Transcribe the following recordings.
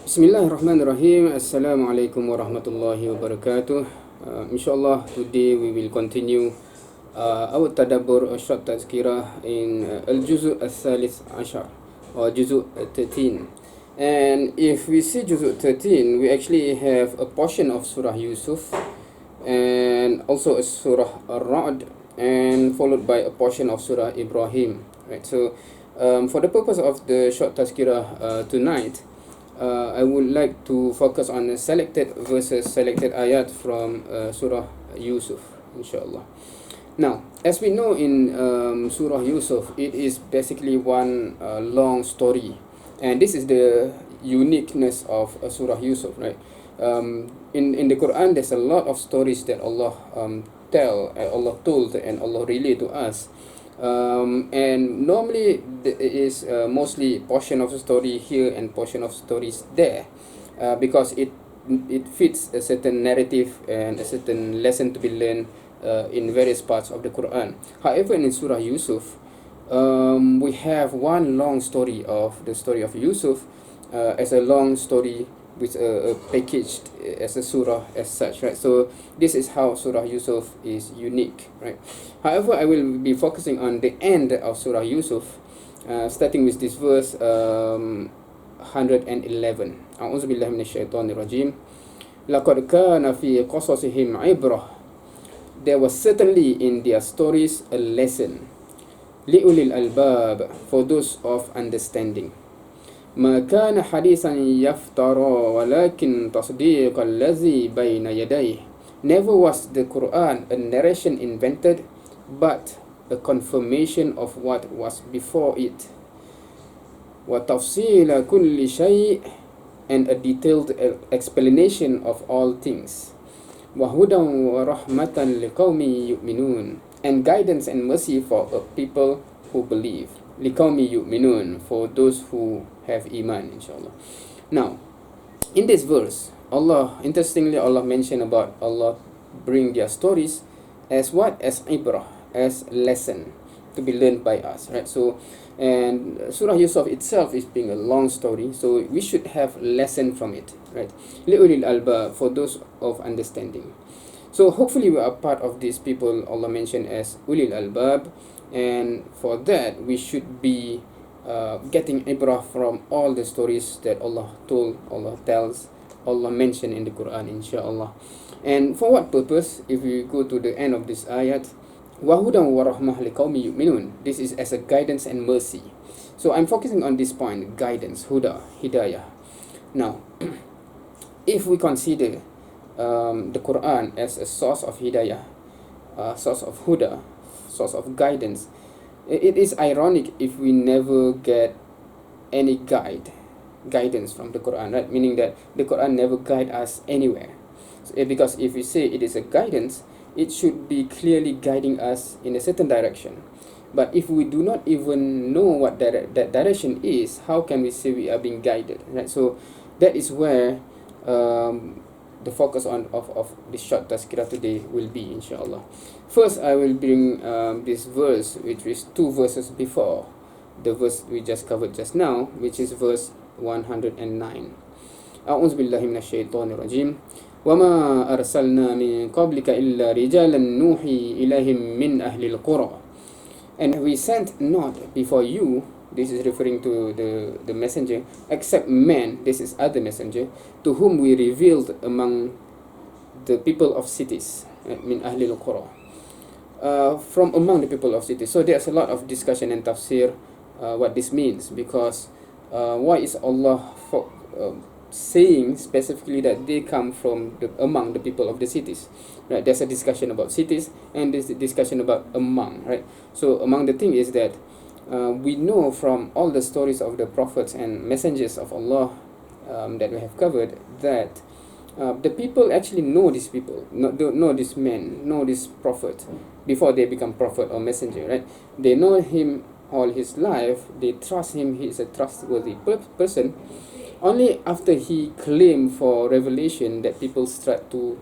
Bismillahirrahmanirrahim. Assalamualaikum warahmatullahi wabarakatuh. Inshallah, today we will continue our Tadabbur, a short Tazkirah in Al-Juzu al-Thalith Ashar, or Juzu 13. And if we see Juzu 13, we actually have a portion of Surah Yusuf and also a Surah Ar-Ra'd, and followed by a portion of Surah Ibrahim. Right. So, for the purpose of the short Tazkirah tonight, I would like to focus on selected verses, selected ayat from Surah Yusuf, inshallah. Now, as we know in Surah Yusuf, it is basically one long story, and this is the uniqueness of Surah Yusuf, right? In the Quran, there's a lot of stories that Allah Allah told, and Allah relayed to us. And normally it is mostly portion of the story here and portion of stories there, because it fits a certain narrative and a certain lesson to be learned in various parts of the Quran. However, in Surah Yusuf, we have one long story of the story of Yusuf as a long story with packaged as a surah as such, right? So this is how Surah Yusuf is unique, right? However, I will be focusing on the end of Surah Yusuf, starting with this verse 111. أعوذ بالله من الشيطان الرجيم. لقد كان في قصصهم عبرة. There was certainly in their stories a lesson. لأولي الألباب, for those of understanding. ما كان حديثا يفترى ولكن تصديق الذي بين يديه. Never was the Quran a narration invented, but a confirmation of what was before it. وتفصيل كل شيء, and a detailed explanation of all things. وهدى ورحمة لقوم يؤمنون, and guidance and mercy for a people who believe. لقوم يؤمنون, for those who have iman, inshallah. Now, in this verse, interestingly, Allah mentioned about Allah bring their stories as what? As ibrah, as lesson to be learned by us, right? So, and Surah Yusuf itself is being a long story, so we should have lesson from it, right? لِأُولِي الْأَلْبَابِ, for those of understanding. So hopefully we are part of these people Allah mentioned as ulil albab, and for that we should be getting ibrah from all the stories that Allah told, Allah tells, Allah mentioned in the Quran, inshallah. And for what purpose? If we go to the end of this ayat, wahudan wa rahmah liqaumi yu'minun, this is as a guidance and mercy. So I'm focusing on this point, guidance, huda, hidayah. Now, if we consider the Quran as a source of hidayah, source of huda, source of guidance, it is ironic if we never get any guidance from the Quran, right? Meaning that the Quran never guide us anywhere. So, because if we say it is a guidance, it should be clearly guiding us in a certain direction. But if we do not even know what that direction is, how can we say we are being guided, right? So that is where the focus of this short Tazkirah today will be, inshallah. First, I will bring this verse, which is two verses before the verse we just covered just now, which is verse 109. أعوذ بالله من الشيطان الرجيم. وما أرسلنا من قبلك إلا رجالا نوحي إليهم من أهل القرى. And we sent not before you, this is referring to the messenger, except men, this is other messenger, to whom we revealed among the people of cities, min ahli al-qura, from among the people of cities. So there's a lot of discussion and tafsir what this means, because why is Allah saying specifically that they come from among the people of the cities, right? There's a discussion about cities, and there's a discussion about among, right? So among the thing is that we know from all the stories of the prophets and messengers of Allah that we have covered, that the people actually know these people, know this man, know this prophet before they become prophet or messenger, right? They know him all his life, they trust him, he is a trustworthy person. Only after he claimed for revelation that people start to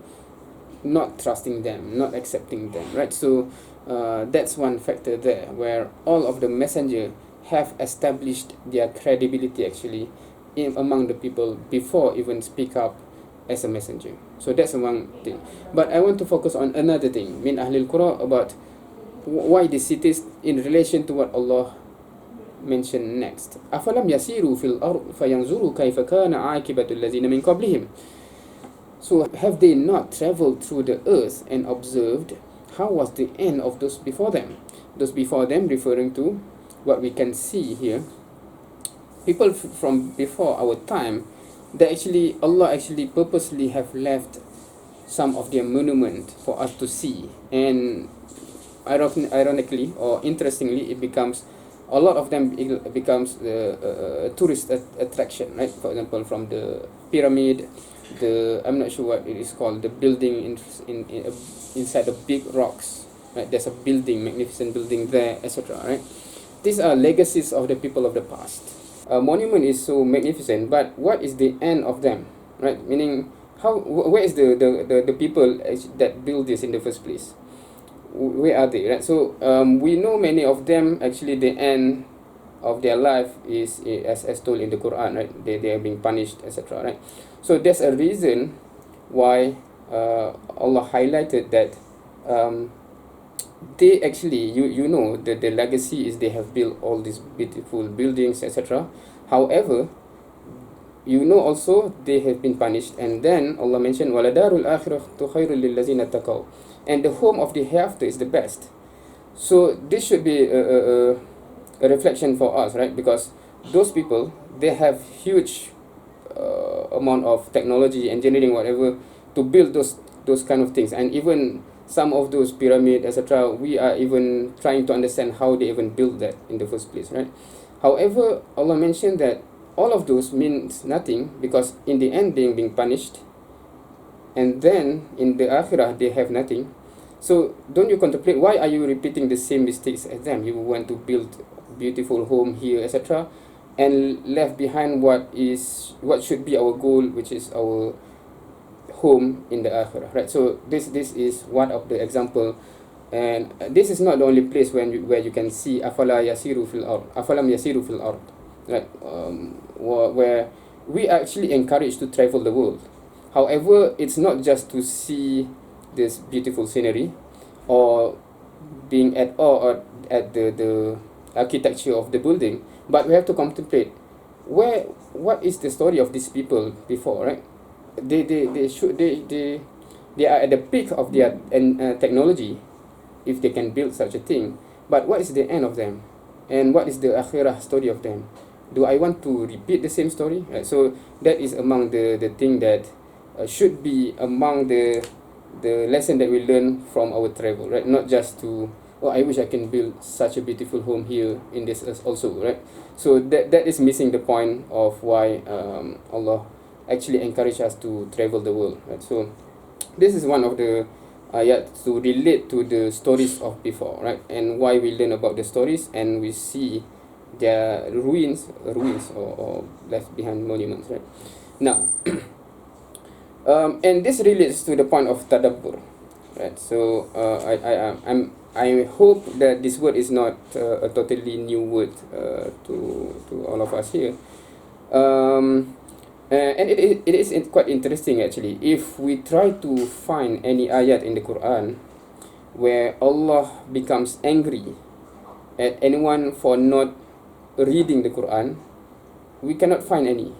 not trusting them, not accepting them, right? So that's one factor there, where all of the messenger have established their credibility actually among the people before even speak up as a messenger. So that's one thing. But I want to focus on another thing, min ahlil qura, about why the cities in relation to what Allah mentioned next. أَفَلَمْ يَسِيرُوا فِي الْأَرْضِ فَيَنْظُرُوا كَيْفَ كَانَ عَاقِبَةُ الَّذِينَ مِنْ قَبْلِهِمْ. So have they not traveled through the earth and observed how was the end of those before them? Those before them referring to what we can see here. People from before our time, that actually Allah actually purposely have left some of their monument for us to see, and ironically or interestingly, it becomes a lot of them becomes a tourist attraction, right? For example, from the pyramid, I'm not sure what it is called, the building inside the big rocks, right? There's a building, magnificent building there, etc., right? These are legacies of the people of the past. A monument is so magnificent, but what is the end of them, right? Meaning, where is the people that build this in the first place? Where are they, right? So we know many of them actually the end of their life is as told in the Quran, right? They are being punished, etc., right? So there's a reason why Allah highlighted that they actually, you know, the legacy is they have built all these beautiful buildings, etc. However, you know also they have been punished, and then Allah mentioned waladarul akhiratu khairul lil ladzina taqaw, and the home of the hereafter is the best. So this should be a reflection for us, right? Because those people, they have huge amount of technology, engineering, whatever, to build those kind of things, and even some of those pyramid, etc., we are even trying to understand how they even built that in the first place, right? However, Allah mentioned that all of those means nothing, because in the end they're being punished, and then in the akhirah they have nothing. So don't you contemplate, why are you repeating the same mistakes as them? You want to build beautiful home here, etc., and left behind what should be our goal, which is our home in the akhirah, right? So this is one of the example, and this is not the only place where you can see afalam yasiru fil ard, right? Where we are actually encouraged to travel the world. However, it's not just to see this beautiful scenery or being at awe at the architecture of the building, but we have to contemplate what is the story of these people before, right? They are at the peak of their technology, if they can build such a thing, but what is the end of them, and what is the akhirah story of them? Do I want to repeat the same story, right? So that is among the thing that should be among the lesson that we learn from our travel, right? Not just to, oh, I wish I can build such a beautiful home here in this earth also, right? So that is missing the point of why Allah actually encourage us to travel the world, right? So this is one of the ayat to relate to the stories of before, right? And why we learn about the stories, and we see their ruins or left behind monuments, right? Now and this relates to the point of tadabbur, right? So I hope that this word is not a totally new word to all of us here. And it is quite interesting actually. If we try to find any ayat in the Quran where Allah becomes angry at anyone for not reading the Quran, we cannot find any.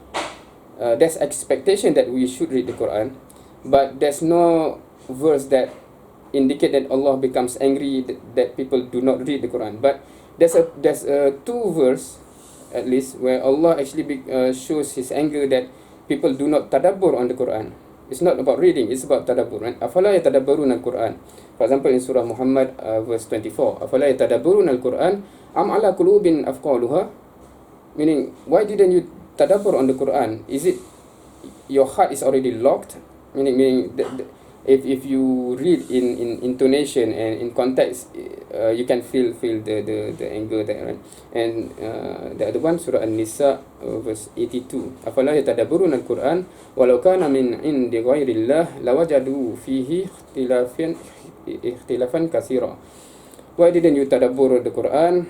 There's expectation that we should read the Quran, but there's no verse that indicate that Allah becomes angry that people do not read the Quran. But there's a two verse at least where Allah actually shows His anger that people do not tadabbur on the Quran. It's not about reading, it's about tadabbur, right? Afala yatadabbaruna al-Quran. For example, in Surah Muhammad verse 24, Afala yatadabbaruna al-Quran am ala qulubin afqaluha, meaning, why didn't you tadabbur on the Quran? Is it your heart is already locked? Meaning if you read in intonation and in context, you can feel the anger there, right? And the other one, Surah An-Nisa verse 82, afala yatadabburuna al-Quran walau kana min indi ghairillah lawajadu fihi ikhtilafan katsira. Why didn't you tadabbur the Quran?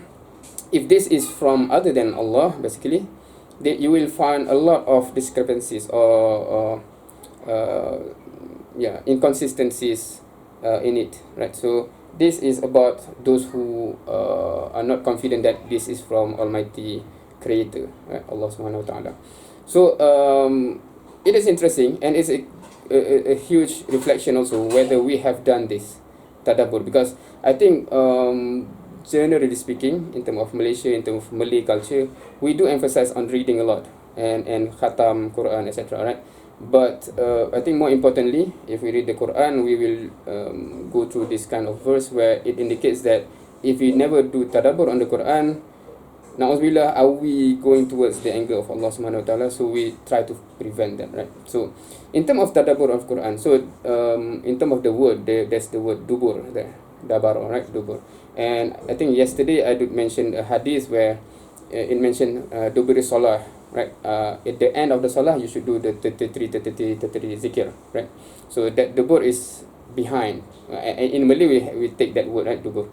If this is from other than Allah, basically, you will find a lot of discrepancies or inconsistencies in it, right? So this is about those who are not confident that this is from Almighty Creator, right? Allah Subhanahu wa Taala. So it is interesting, and it's a huge reflection also whether we have done this tadabbur, because I think generally speaking, in terms of Malaysia, in terms of Malay culture, we do emphasize on reading a lot and khatam Quran, etc., right? But I think more importantly, if we read the Quran, we will go through this kind of verse where it indicates that if we never do tadabbur on the Quran, na'udzubillah, are we going towards the anger of Allah Subhanahu wa Taala? So we try to prevent that, right? So in terms of tadabbur of Quran, so in terms of the word, there's the word dubur there, dabar, right? Dubur. And I think yesterday I did mention a hadith where it mentioned dubur salah, right? At the end of the salah, you should do the 33 zikir, right? So that dubur is behind. In Malay, we take that word, right? Dubur,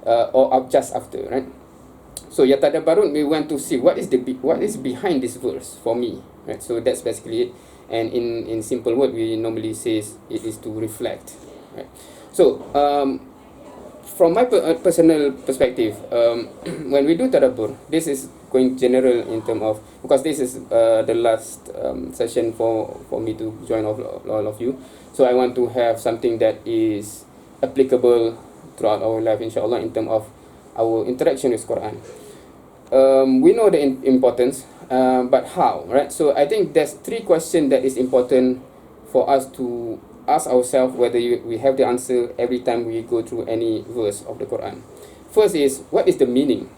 or up just after, right? So yatadabbarun, we want to see what is behind this verse for me, right? So that's basically it. And in simple word, we normally say it is to reflect, right? So from my personal perspective, when we do tadabbur, this is going general in terms of, because this is the last session for me to join all of you. So I want to have something that is applicable throughout our life, inshallah, in terms of our interaction with Quran. We know the importance, but how, right? So I think there's 3 questions that is important for us to ask ourselves whether we have the answer every time we go through any verse of the Quran. First is, what is the meaning,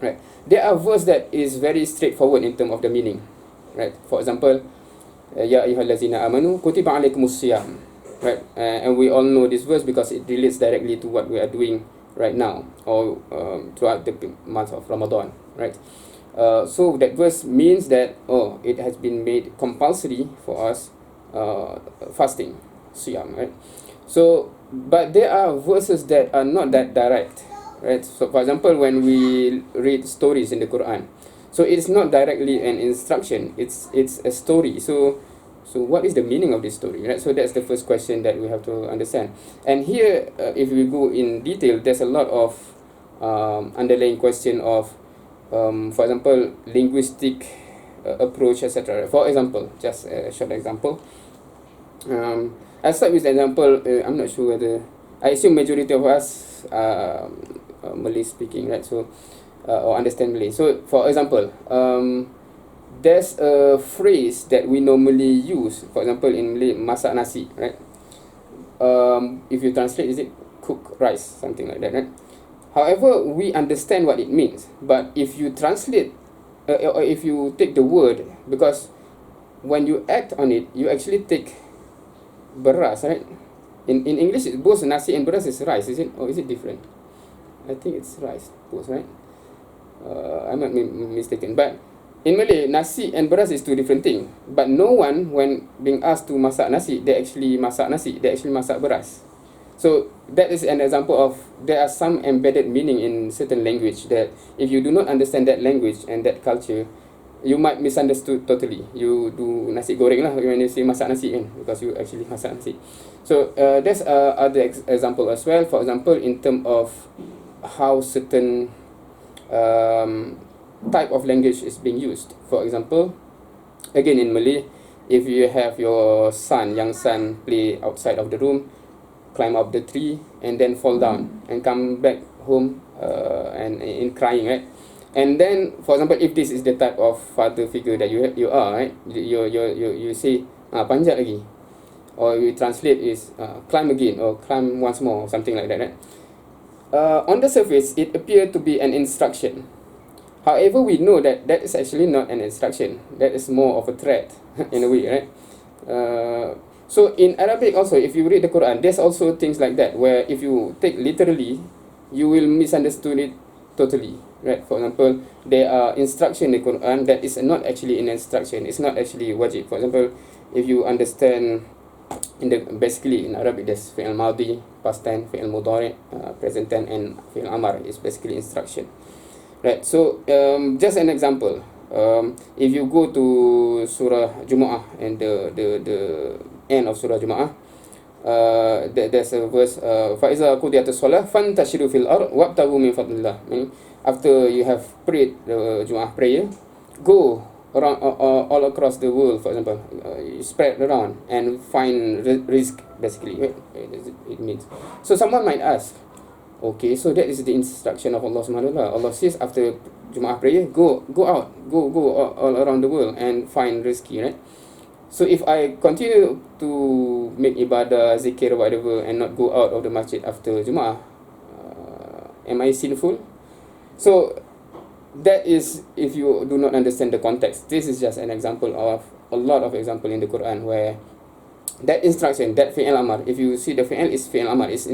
right? There are verses that is very straightforward in terms of the meaning, right? For example, ya ayyuhallazina amanu kutiba alaikumus siyam, right? And we all know this verse because it relates directly to what we are doing right now, or throughout the month of Ramadan, right? So that verse means that it has been made compulsory for us fasting, siyam, right? So, but there are verses that are not that direct, right? So for example, when we read stories in the Quran, so it's not directly an instruction, it's a story. So what is the meaning of this story, right? So that's the first question that we have to understand. And here, if we go in detail, there's a lot of underlying question of, for example, linguistic approach, etc. For example, just a short example. I'll start with example. I'm not sure whether, I assume majority of us are Malay speaking, right? So or understand Malay. So for example, there's a phrase that we normally use, for example, in Malay, masak nasi, right? If you translate, is it cook rice, something like that, right? However, we understand what it means, but if you translate, or if you take the word, because when you act on it, you actually take beras, right? In English, both nasi and beras is rice, is it? Or is it different? I think it's rice, both, right? I'm not mistaken. But in Malay, nasi and beras is 2 different things. But no one, when being asked to masak nasi, they actually masak nasi, they actually masak beras. So that is an example of, there are some embedded meaning in certain language that if you do not understand that language and that culture, you might misunderstood totally. You do nasi goreng lah when you say masak nasi kan, because you actually masak nasi. So there's other example as well. For example, in terms of how certain type of language is being used. For example, again in Malay, if you have your son, young son, play outside of the room, climb up the tree and then fall down and come back home and in crying, right? And then, for example, if this is the type of father figure that you are, right? You say panjat lagi, or you translate is climb again, or climb once more, or something like that, right? On the surface, it appears to be an instruction. However, we know that that is actually not an instruction. That is more of a threat in a way, right? So in Arabic also, if you read the Quran, there's also things like that, where if you take literally, you will misunderstand it totally, right? For example, there are instruction in the Quran that is not actually an instruction. It's not actually wajib. For example, if you understand basically in Arabic, there's fi'il madi, past tense, fi'il mudhari, present tense, and fi'il amar is basically instruction, right? So just an example. If you go to Surah Jumu'ah and the end of Surah Jumu'ah, there's a verse, فَإِذَا قُضِيَتِ الصَّلَاةُ فَانْتَشِرُوا فِي الْأَرْضِ وَابْتَغُوا مِنْ فَضْلِ اللَّهِ. After you have prayed the Jumu'ah prayer, go around all across the world, for example, you spread around and find risk, basically. It means. So someone might ask, okay, so that is the instruction of Allah Subhanahu wa Taala. Allah says after Jumu'ah prayer, go out, go all around the world and find rizki, right? So if I continue to make ibadah, zikir, whatever, and not go out of the masjid after Jumu'ah, am I sinful? So that is if you do not understand the context. This is just an example of a lot of example in the Quran where that instruction, that fi'il amar, if you see the fi'il is fi'il amar, is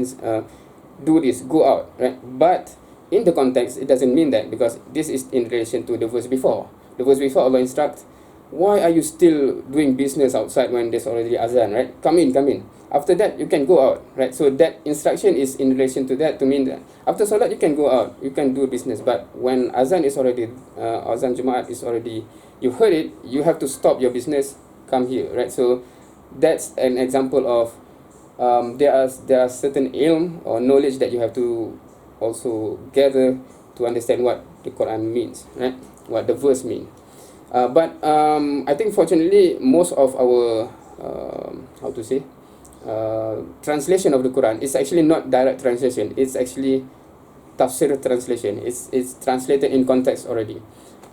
do this, go out, right? But in the context, it doesn't mean that, because this is in relation to the verse before. The verse before, Allah instructs, why are you still doing business outside when there's already azan, right? Come in. After that, you can go out, right? So that instruction is in relation to that, to mean that after salat, you can go out, you can do business. But when azan is already, azan Jumaat is already, you heard it, you have to stop your business, come here, right? So that's an example of there are certain ilm or knowledge that you have to also gather to understand what the Quran means, right? What the verse means. But I think fortunately most of our translation of the Quran is actually not direct translation. It's actually tafsir translation. It's translated in context already.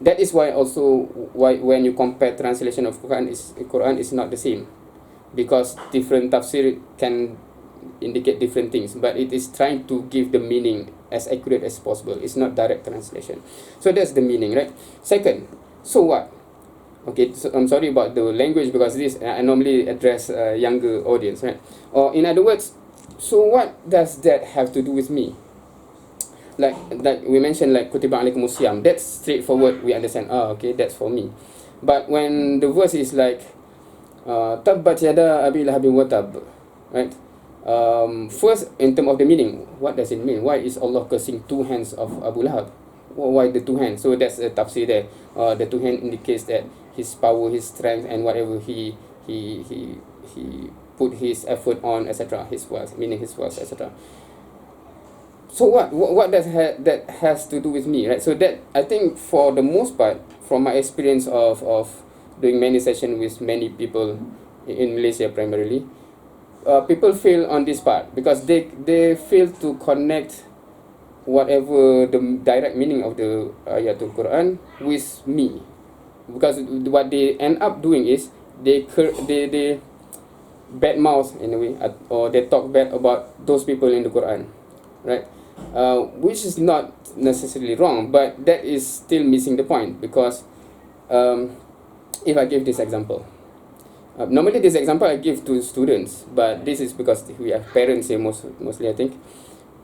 That is why also when you compare translation of Quran is not the same, because different tafsir can indicate different things, but it is trying to give the meaning as accurate as possible. It's not direct translation. So that's the meaning, right? Second, so what? Okay, so I'm sorry about the language, because this I normally address a younger audience, right? Or in other words, so what does that have to do with me? Like we mentioned, like kutiba alaikumus siyam, that's straightforward, we understand. Okay, that's for me. But when the verse is like tabbat yada abi lahabin wa tab, right? First, in terms of the meaning, what does it mean? Why is Allah cursing two hands of Abu Lahab? Why the two hands? So that's a tafsir there. The two hands indicates that his power, his strength, and whatever he put his effort on, etc. His wealth, meaning his wealth, etc. So what does that has to do with me, right? So that, I think, for the most part, from my experience of doing many sessions with many people in Malaysia primarily, people fail on this part because they fail to connect whatever the direct meaning of the ayatul Quran with me, because what they end up doing is they bad mouth in a way, or they talk bad about those people in the Quran, right? Which is not necessarily wrong, but that is still missing the point, because if I give this example, normally this example I give to students, but this is because we have parents here mostly, I think.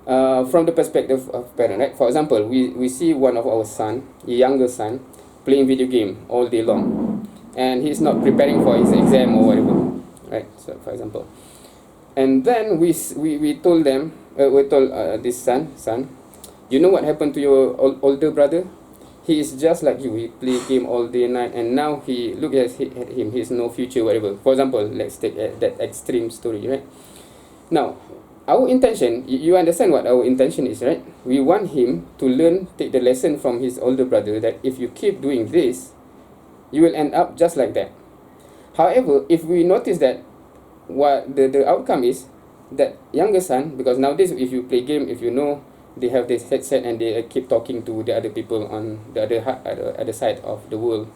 From the perspective of parent, right? For example, we see one of our son, a younger son, playing video game all day long, and he's not preparing for his exam or whatever, right? So for example, and then we told them, we told this son, you know what happened to your older brother? He is just like you. He play game all day and night, and now look at him. He's no future, whatever. For example, let's take that extreme story, right? Now, our intention, you understand what our intention is, right? We want him to take the lesson from his older brother, that if you keep doing this, you will end up just like that. However, if we notice that what the outcome is, that younger son, because nowadays if you play game, if you know, they have this headset and they keep talking to the other people on the other side of the world,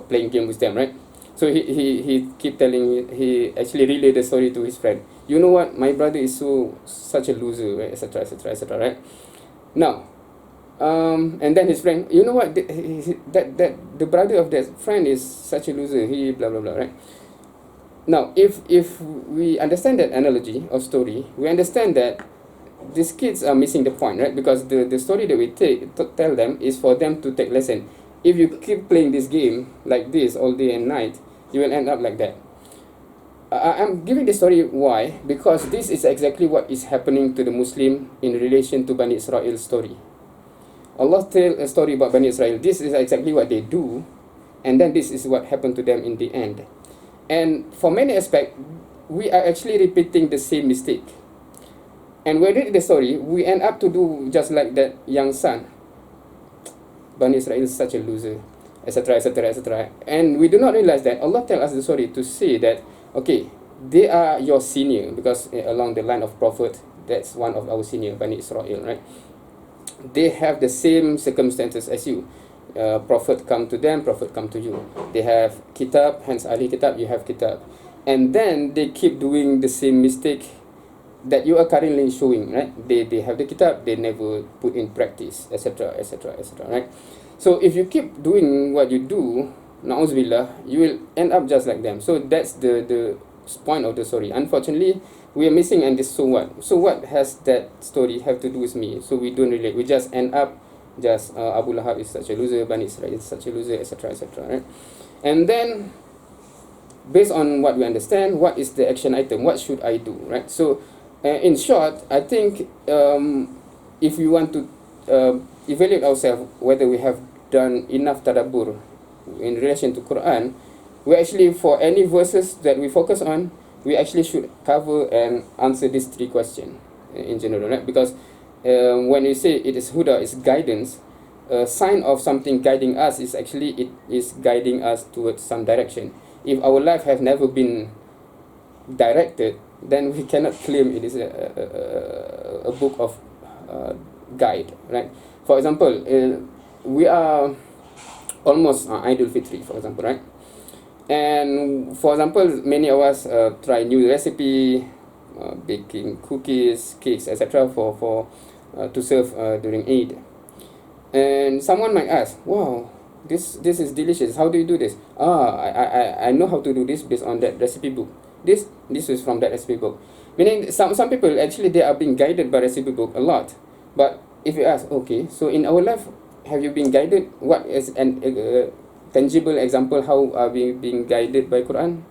playing game with them, right? So he keep telling, he actually relayed the story to his friend. You know what? My brother is such a loser, right? Etc. Right? Now, and then his friend, you know what? That the brother of that friend is such a loser. He blah blah blah, right? Now, if we understand that analogy or story, we understand that these kids are missing the point, right? Because the story that we tell them is for them to take lesson. If you keep playing this game like this all day and night, you will end up like that. I'm giving this story why? Because this is exactly what is happening to the Muslim in relation to Bani Israel's story. Allah tell a story about Bani Israel. This is exactly what they do, and then this is what happened to them in the end. And for many aspects, we are actually repeating the same mistake. And when we read the story, we end up to do just like that young son. Bani Israel is such a loser, etc., etc., etc. And we do not realize that Allah tells us the story to say that, okay, they are your senior, because along the line of prophet, that's one of our senior, Bani Israel, right? They have the same circumstances as you. Prophet come to them, prophet come to you. They have kitab, hence ahli kitab, you have kitab. And then they keep doing the same mistake that you are currently showing, right? They have the kitab, they never put in practice, etc., etc., etc., right? So if you keep doing what you do, na'uzubillah, you will end up just like them. So that's the point of the story. Unfortunately, we are missing, and this, so what? So what has that story have to do with me? So we don't relate. We just end up just Abu Lahab is such a loser, Bani Israel is such a loser, etc., etc., right? And then based on what we understand, what is the action item? What should I do, right? So in short, I think if we want to evaluate ourselves whether we have done enough tadabbur in relation to Quran, we actually, for any verses that we focus on, we actually should cover and answer these three questions in general, right? Because when you say it is huda, it's guidance, a sign of something guiding us is actually it is guiding us towards some direction. If our life have never been directed, then we cannot claim it is a book of guide, right? For example, we are almost Idul Fitri, for example, right? And for example, many of us try new recipe, baking cookies, cakes, etc. for to serve during Eid. And someone might ask, wow, this is delicious. How do you do this? I know how to do this based on that recipe book. This is from that recipe book. Meaning some people actually they are being guided by recipe book a lot. But if you ask, okay, so in our life, have you been guided? What is an tangible example how are we being guided by Quran?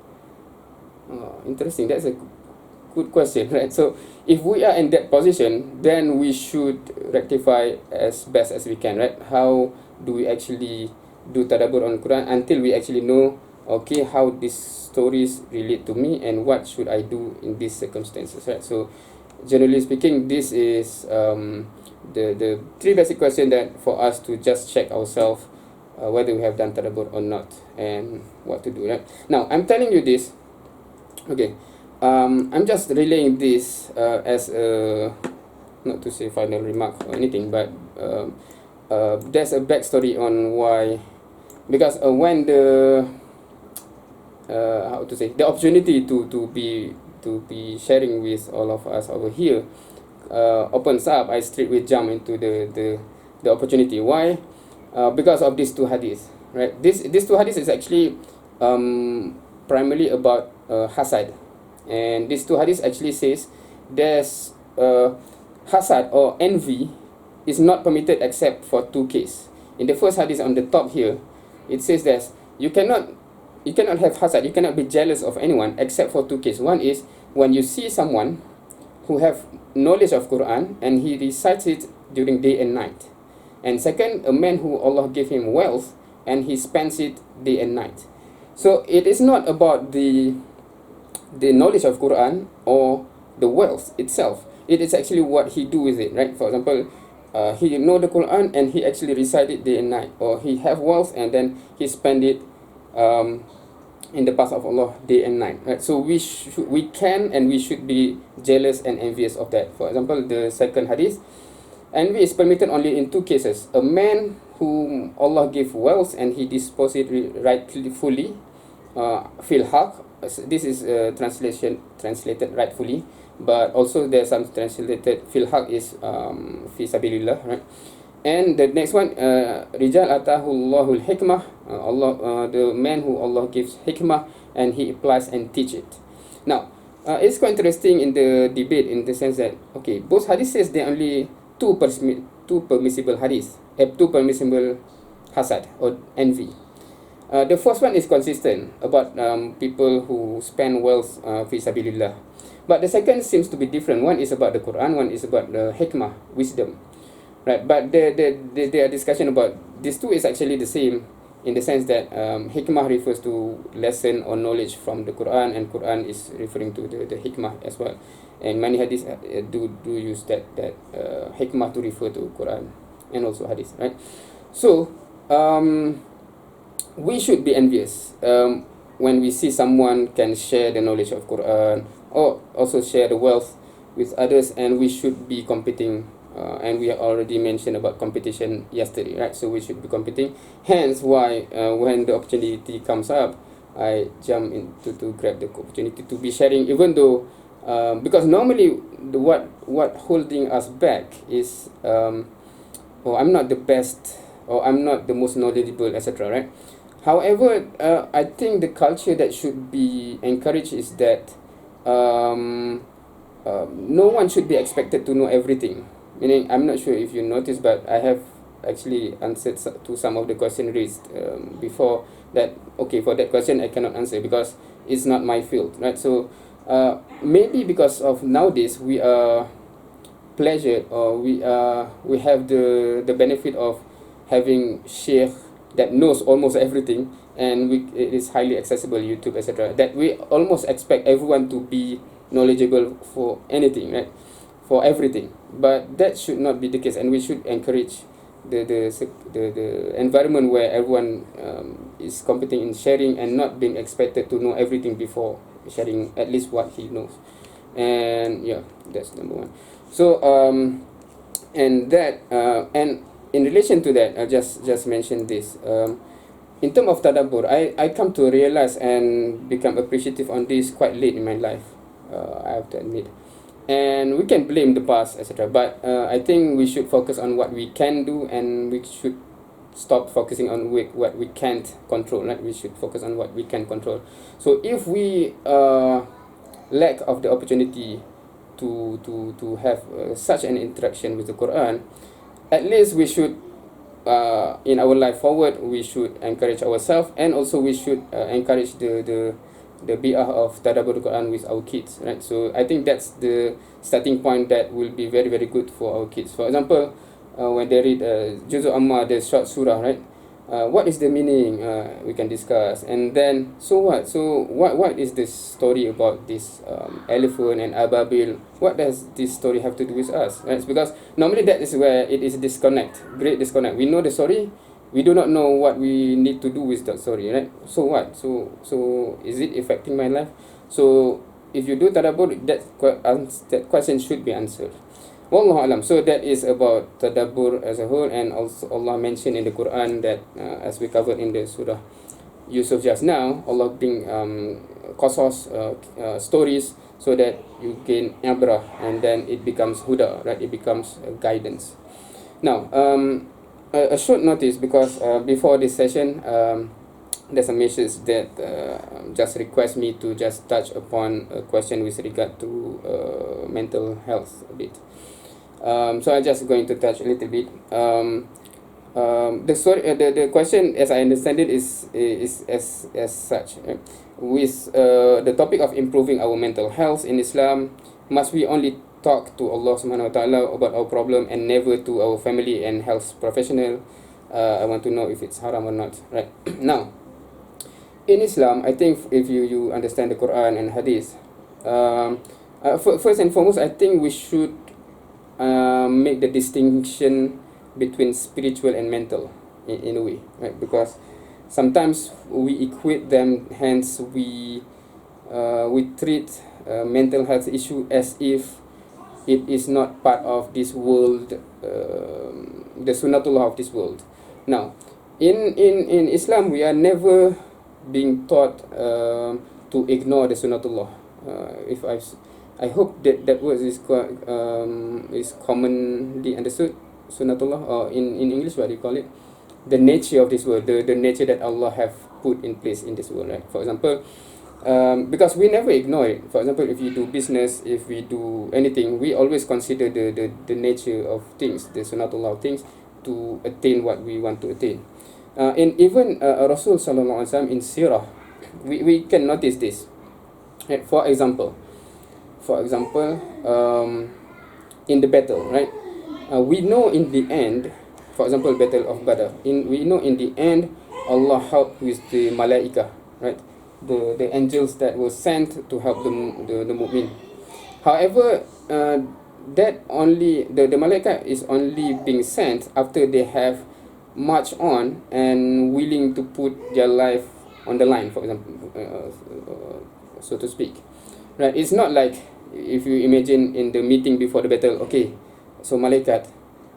Interesting. That's a good question, right? So if we are in that position, then we should rectify as best as we can, right? How do we actually do tadabbur on Quran until we actually know, okay, how these stories relate to me and what should I do in these circumstances, right? So generally speaking, this is the three basic questions that for us to just check ourselves whether we have done tadabbur or not and what to do, right? Now I'm telling you this, okay, I'm just relaying this as a, not to say final remark or anything, but there's a backstory on why, because when the how to say, the opportunity to be sharing with all of us over here opens up, I straightway jump into the opportunity. Why? Because of these two hadiths, right? These two hadiths is actually primarily about hasad, and these two hadiths actually says there's hasad or envy is not permitted except for two cases. In the first hadith on the top here, it says that you cannot have hasad, you cannot be jealous of anyone except for two cases. One is when you see someone who have knowledge of Quran and he recites it during day and night. And second, a man who Allah gave him wealth and he spends it day and night. So it is not about the knowledge of Quran or the wealth itself. It is actually what he do with it, right? For example, he know the Quran and he actually recite it day and night, or he have wealth and then he spend it in the path of Allah day and night, right? So we can and we should be jealous and envious of that. For example, the second hadith, envy is permitted only in two cases: a man whom Allah gave wealth and he dispose it rightfully, fil haq. This is translated rightfully, but also there's some translated fil haq is fi sabilillah, right? And the next one, rijal atahu Allahul hikmah, the man who Allah gives hikmah and he applies and teach it. Now it's quite interesting in the debate, in the sense that, okay, both hadith says there are only two permissible hadith, two permissible hasad or envy. The first one is consistent about people who spend wealth fi sabilillah, but the second seems to be different. One is about the Quran, one is about the hikmah, wisdom. right? But the discussion about these two is actually the same, in the sense that hikmah refers to lesson or knowledge from the Quran, and Quran is referring to the hikmah as well. And many hadith do use that hikmah to refer to Quran and also hadith, right? So we should be envious when we see someone can share the knowledge of Quran, or also share the wealth with others, and we should be competing. And we already mentioned about competition yesterday, right? So we should be competing. Hence why when the opportunity comes up, I jump in to grab the opportunity to be sharing, even though because normally what holding us back is oh, I'm not the best, or I'm not the most knowledgeable, etc., right? However, I think the culture that should be encouraged is that no one should be expected to know everything. Meaning, I'm not sure if you noticed, but I have actually answered to some of the question raised before, that okay, for that question I cannot answer because it's not my field, right? So maybe because of nowadays we are pleasured, or we have the benefit of having sheikh that knows almost everything, and it is highly accessible, YouTube, etc., that we almost expect everyone to be knowledgeable for anything, right? For everything. But that should not be the case, and we should encourage the environment where everyone is competing in sharing, and not being expected to know everything before sharing at least what he knows. And yeah, that's number one. So and in relation to that, I just mentioned this. In terms of tadabbur, I come to realize and become appreciative on this quite late in my life. I have to admit, and we can blame the past, etc., but I think we should focus on what we can do, and we should stop focusing on what we can't control, right? We should focus on what we can control. So if we lack of the opportunity to have such an interaction with the Quran, at least we should in our life forward, we should encourage ourselves, and also we should encourage the bi'ah of Tadabbur Quran with our kids, right? So I think that's the starting point that will be very, very good for our kids. For example, when they read Juzu Amma, the short surah, right? What is the meaning? We can discuss. And then, so what? So what is this story about this elephant and Ababil? What does this story have to do with us? Right? Because normally that is where it is disconnect, great disconnect. We know the story, we do not know what we need to do with that story, right? So what? So is it affecting my life? So if you do tadabbur, that question should be answered. Wallahu alam. So that is about tadabbur as a whole, and also Allah mentioned in the Quran that as we covered in the Surah Yusuf just now, Allah bring qasas, stories, so that you gain ibrah, and then it becomes huda, right? It becomes guidance. Now a short notice, because before this session there's a message that just request me to just touch upon a question with regard to mental health a bit. So I'm just going to touch a little bit. The story, the question, as I understand it, is as such. With the topic of improving our mental health in Islam, must we only talk to Allah Subhanahu Wa Taala about our problem and never to our family and health professional? I want to know if it's haram or not. Right now, in Islam, I think if you understand the Quran and Hadith, first and foremost, I think we should make the distinction between spiritual and mental in a way, right? Because sometimes we equate them, hence we treat mental health issue as if it is not part of this world, the sunnatullah of this world. Now, in Islam, we are never being taught to ignore the sunnatullah. If I hope that word is commonly understood, sunnatullah, or in English, what do you call it? The nature of this world, the nature that Allah have put in place in this world, right? For example, because we never ignore it. For example, if you do business, if we do anything, we always consider the nature of things, the sunnatullah of things, to attain what we want to attain. And even Rasul Sallallahu Alaihi Wasallam in Sirah, we can notice this. Right? For example, in the battle, right? we know in the end, for example, Battle of Badr, we know in the end Allah helped with the malaika, right? The angels that were sent to help the mu'min. However, that only the malaika is only being sent after they have marched on and willing to put their life on the line, for example, so to speak, right? It's not like if you imagine in the meeting before the battle, okay, so malaikat,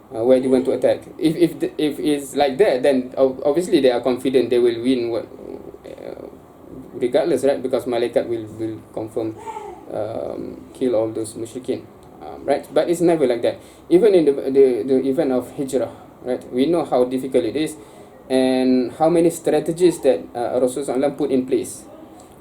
where do you want to attack? If it's like that, then obviously they are confident they will win, regardless, right? Because malaikat will confirm kill all those mushrikin, right? But it's never like that. Even in the event of hijrah, right? We know how difficult it is and how many strategies that Rasulullah put in place,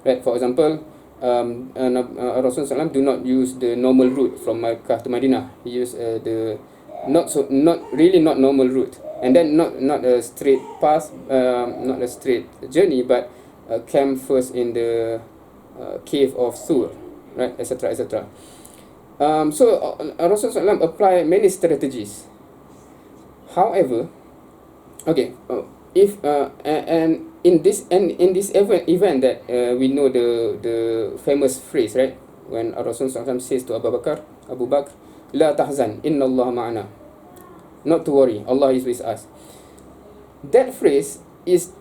right? For example, Rasulullah do not use the normal route from Makkah to Madinah. He used the not normal route, and then not a straight path, not a straight journey, but camp first in the cave of Sur, right, etc., etc. So Rasulullah apply many strategies. However, okay, if and in this event that we know the famous phrase, right, when Rasulullah says to Abu Bakr, "La tahzan, inna Allah ma'ana," not to worry, Allah is with us. That phrase is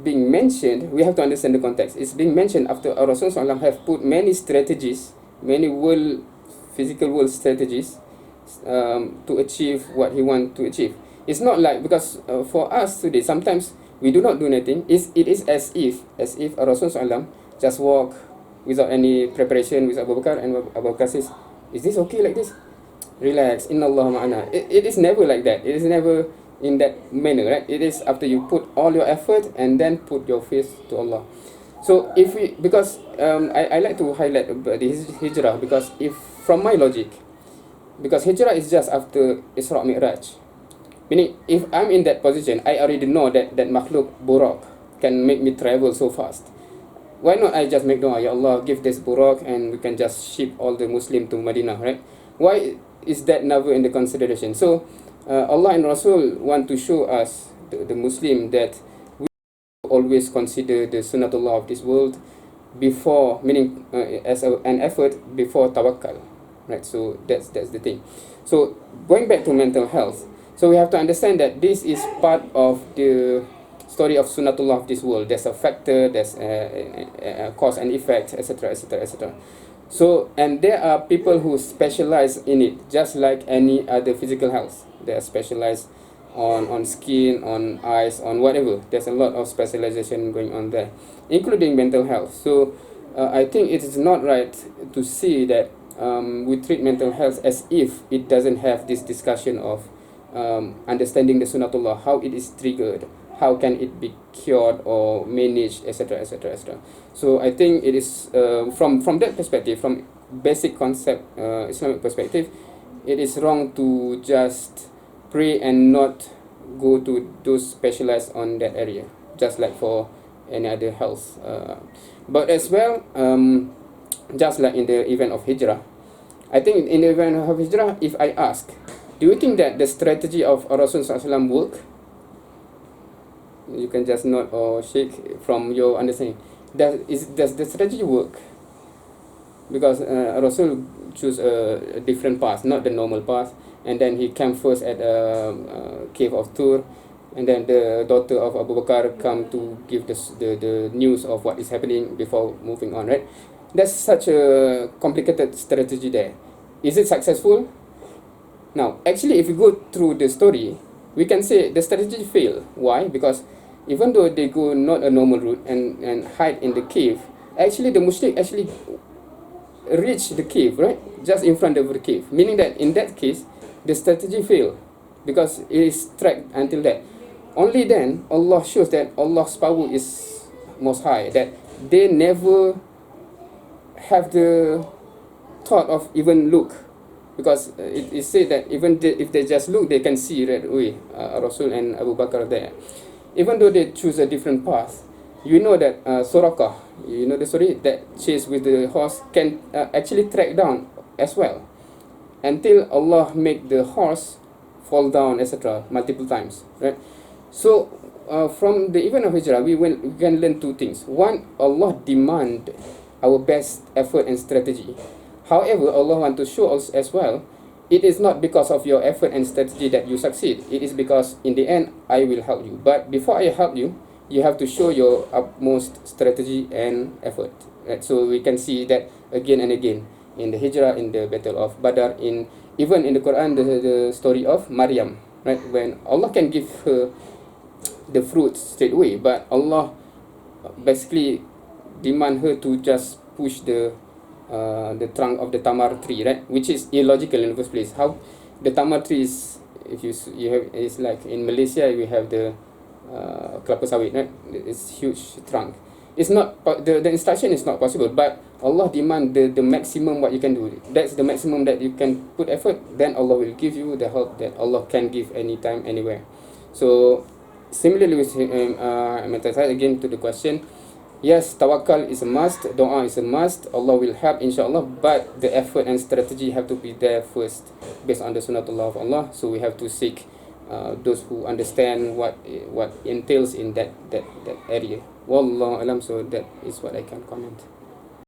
being mentioned. We have to understand the context. It's being mentioned after Rasulullah have put many strategies, many physical world strategies, to achieve what he want to achieve. It's not like, because for us today, sometimes we do not do anything. It is as if Rasulullah just walk without any preparation with Abu Bakar, and Abu Bakar says, "Is this okay like this? Relax, inna Allah ma'ana." It is never like that. It is never in that manner, right? It is after you put all your effort and then put your faith to Allah. So because I like to highlight the hijrah, because if from my logic, because hijrah is just after Isra Mi'raj, meaning if I'm in that position, I already know that makhluk Burak can make me travel so fast. Why not I just make dua, Ya Allah, give this Burak and we can just ship all the Muslim to Madinah, right? Why is that never in the consideration? So Allah and Rasul want to show us, the Muslim, that we always consider the sunnatullah of this world before, meaning as an effort before tawakkal, right? So that's the thing. So going back to mental health, so we have to understand that this is part of the story of sunnatullah of this world. There's a factor, there's a cause and effect, etc., etc., etc. So, and there are people who specialize in it, just like any other physical health. They are specialized on skin, on eyes, on whatever. There's a lot of specialization going on there, including mental health. So I think it is not right to see that we treat mental health as if it doesn't have this discussion of understanding the sunnatullah, how it is triggered, how can it be cured or managed, etc., etc., etc. So I think it is from that perspective, from basic concept Islamic perspective, it is wrong to just pray and not go to those specialized on that area, just like for any other health. But as well, just like in the event of hijrah, I think in the event of hijrah, if I ask, do you think that the strategy of Rasulullah work? You can just nod or shake from your understanding. Does the strategy work? Because Rasul choose a different path, not the normal path, and then he came first at a cave of Tur, and then the daughter of Abu Bakar come to give the news of what is happening before moving on, right? That's such a complicated strategy there. Is it successful? Now, actually, if you go through the story, we can say the strategy failed. Why? Because even though they go not a normal route and hide in the cave, actually the mushrik actually reach the cave, right? Just in front of the cave. Meaning that in that case, the strategy failed because it is tracked until that. Only then Allah shows that Allah's power is most high, that they never have the thought of even look, because it is said that even if they just look, they can see right away Rasul and Abu Bakr there. Even though they choose a different path, you know that Surakah, you know the story, that chase with the horse can actually track down as well. until Allah make the horse fall down, etc., multiple times, right? So from the event of hijrah, we can learn two things. One, Allah demand our best effort and strategy. However, Allah want to show us as well, it is not because of your effort and strategy that you succeed. It is because in the end, I will help you. But before I help you, you have to show your utmost strategy and effort. Right? So we can see that again and again in the hijrah, in the battle of Badr, in even in the Quran, the story of Maryam, right? When Allah can give her the fruits straight away, but Allah basically demand her to just push the trunk of the tamar tree, right? Which is illogical in the first place. How the tamar tree is, if you have, it's like in Malaysia we have the kelapa sawit, right? It's huge trunk. It's not the instruction is not possible, but Allah demand the maximum what you can do. That's the maximum that you can put effort. Then Allah will give you the help that Allah can give anytime, anywhere. So similarly with again to the question, yes, tawakkul is a must, doa is a must, Allah will help inshallah, but the effort and strategy have to be there first based on the sunnatullah of Allah. So we have to seek those who understand what entails in that area. Wallahu alam. So that is what I can comment.